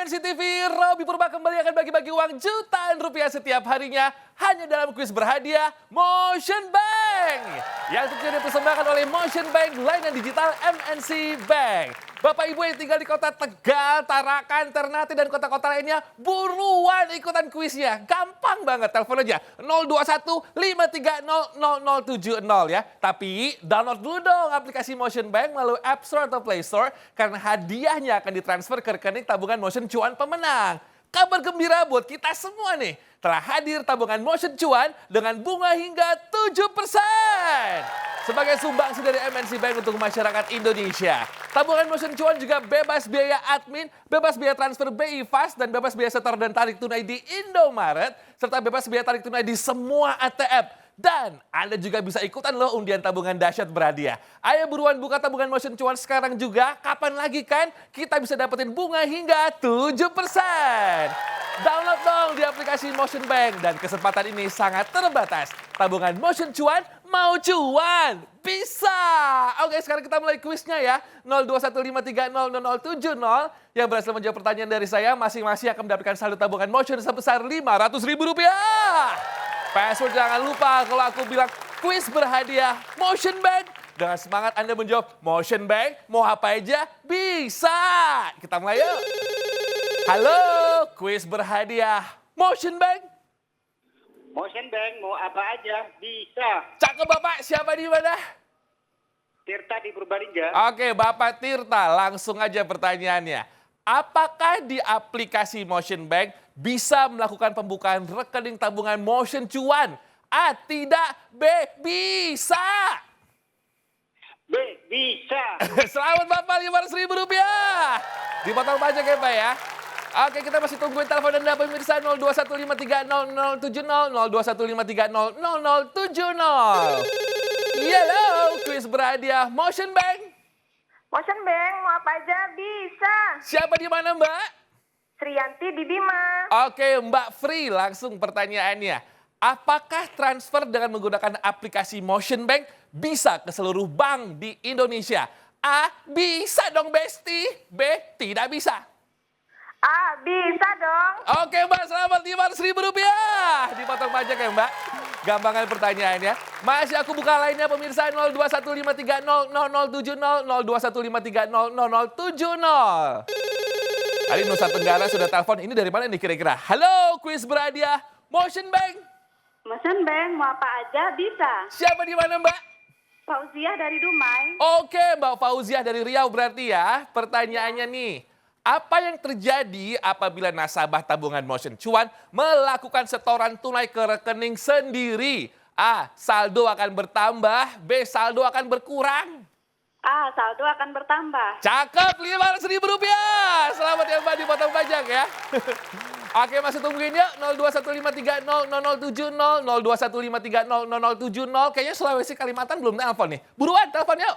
MNC TV, Robby Purba kembali akan bagi-bagi uang jutaan rupiah setiap harinya hanya dalam kuis berhadiah Motion Bank. Yang tentunya dipersembahkan oleh Motion Bank, layanan digital MNC Bank. Bapak Ibu yang tinggal di kota Tegal, Tarakan, Ternate, dan kota-kota lainnya, buruan ikutan kuisnya. Gampang banget, telepon aja 021 530 0070 ya. Tapi download dulu dong aplikasi Motion Bank melalui App Store atau Play Store karena hadiahnya akan ditransfer ke rekening tabungan Motion Cuan pemenang. Kabar gembira buat kita semua nih. Telah hadir tabungan Motion Cuan dengan bunga hingga 7%. Sebagai sumbangsi dari MNC Bank untuk masyarakat Indonesia. Tabungan Motion Cuan juga bebas biaya admin, bebas biaya transfer BI Fast, dan bebas biaya setor dan tarik tunai di Indomaret, serta bebas biaya tarik tunai di semua ATM. Dan Anda juga bisa ikutan loh undian tabungan dahsyat berhadiah. Ayo buruan buka tabungan Motion Cuan sekarang juga. Kapan lagi kan kita bisa dapetin bunga hingga 7%. Download dong di aplikasi Motion Bank. Dan kesempatan ini sangat terbatas. Tabungan Motion Cuan mau cuan. Bisa. Oke, sekarang kita mulai kuisnya ya. 021530070. Yang berhasil menjawab pertanyaan dari saya masing-masing akan mendapatkan saldo tabungan Motion sebesar Rp500.000. Password jangan lupa kalau aku bilang kuis berhadiah Motion Bank. Dengan semangat Anda menjawab Motion Bank, mau apa aja bisa. Kita mulai yuk. Halo, kuis berhadiah Motion Bank. Motion Bank mau apa aja bisa. Cakep Bapak, siapa di mana? Tirta di Purbalingga. Oke, Bapak Tirta, langsung aja pertanyaannya. Apakah di aplikasi Motion Bank bisa melakukan pembukaan rekening tabungan Motion Cuan? A. Tidak. B. Bisa. B. Bisa. Selamat Bapak, Rp500.000. Dipotong pajak ya Pak ya. Oke, kita masih tungguin telepon Anda pemirsa 021530070, 02153000070. Halo, kuis berhadiah Motion Bank. Motion Bank mau apa aja bisa. Siapa di mana Mbak? Sriyanti di Bima. Oke Mbak Free, langsung pertanyaannya. Apakah transfer dengan menggunakan aplikasi Motion Bank bisa ke seluruh bank di Indonesia? A. Bisa dong Besti. B. Tidak bisa. Ah, bisa dong. Oke Mbak, selamat Rp500.000. Dipotong pajak ya Mbak. Gampangan pertanyaannya. Masih aku buka lainnya pemirsa 02153000070, 02153000070. Tadi Nusa Tenggara sudah telepon. Ini dari mana nih kira-kira? Halo, kuis berhadiah Motion Bank. Motion Bank mau apa aja bisa. Siapa di mana Mbak? Fauziah dari Dumai. Oke, Mbak Fauziah dari Riau berarti ya. Pertanyaannya nih. Apa yang terjadi apabila nasabah tabungan Motion Cuan melakukan setoran tunai ke rekening sendiri? A. Saldo akan bertambah. B. Saldo akan berkurang. Ah, saldo akan bertambah. Cakep, Rp500.000. Selamat ya Mbak, dipotong pajak ya. Oke, masih tungguin ya. 02153000070, 02153000070. Kayaknya Sulawesi Kalimantan belum telepon nih. Buruan, telepon yuk.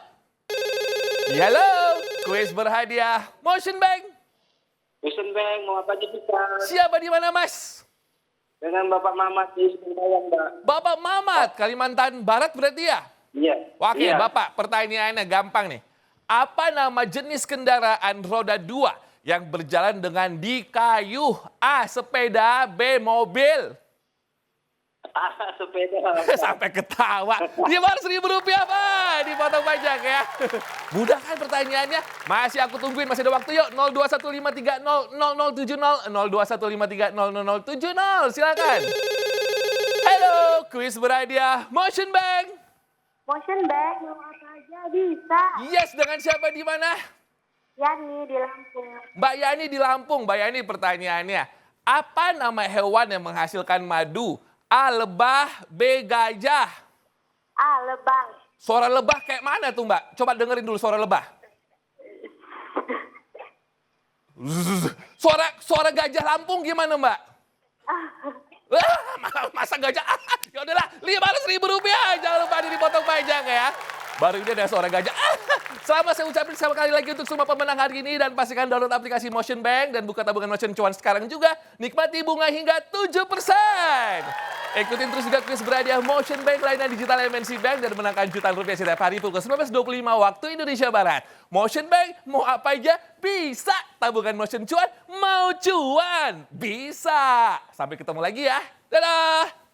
Halo, kuis berhadiah Motion Bank. Motion Bank mau apa aja bisa. Siapa di mana Mas? Dengan Bapak Mamat di Sintayong, Mbak. Bapak Mamat, Kalimantan Barat berarti ya? Iya. Oke, Iya. Bapak, pertanyaannya gampang nih. Apa nama jenis kendaraan roda 2 yang berjalan dengan di kayu? A. Sepeda. B. Mobil. Ah, sepeda. Sampai ketawa. Rp500.000 Pak. Dipotong pajak ya. Mudah kan pertanyaannya? Masih aku tungguin, masih ada waktu yuk. 02153000070, 02153000070. Silakan. Halo, kuis berhadiah Motion Bank. Motion Bank mau apa aja bisa. Yes, dengan siapa di mana? Yani di Lampung. Mbak Yani di Lampung. Mbak Yani pertanyaannya. Apa nama hewan yang menghasilkan madu? A. Lebah. B. Gajah. Ah, lebah. Suara lebah kayak mana tuh Mbak? Coba dengerin dulu suara lebah. Suara gajah Lampung gimana Mbak? Masa gajah? Ya udahlah, Rp500.000. Jangan lupa dipotong pajak ya. Baru ini ada suara gajah. Selamat saya ucapin sekali lagi untuk semua pemenang hari ini. Dan pastikan download aplikasi Motion Bank dan buka tabungan Motion Cuan sekarang juga. Nikmati bunga hingga 7%. Ikutin terus juga kuis berhadiah Motion Bank layanan digital MNC Bank dan menangkan jutaan rupiah setiap hari pukul 19.25 waktu Indonesia Barat. Motion Bank mau apa aja bisa. Tabungan Motion cuan mau cuan bisa. Sampai ketemu lagi ya. Dadah.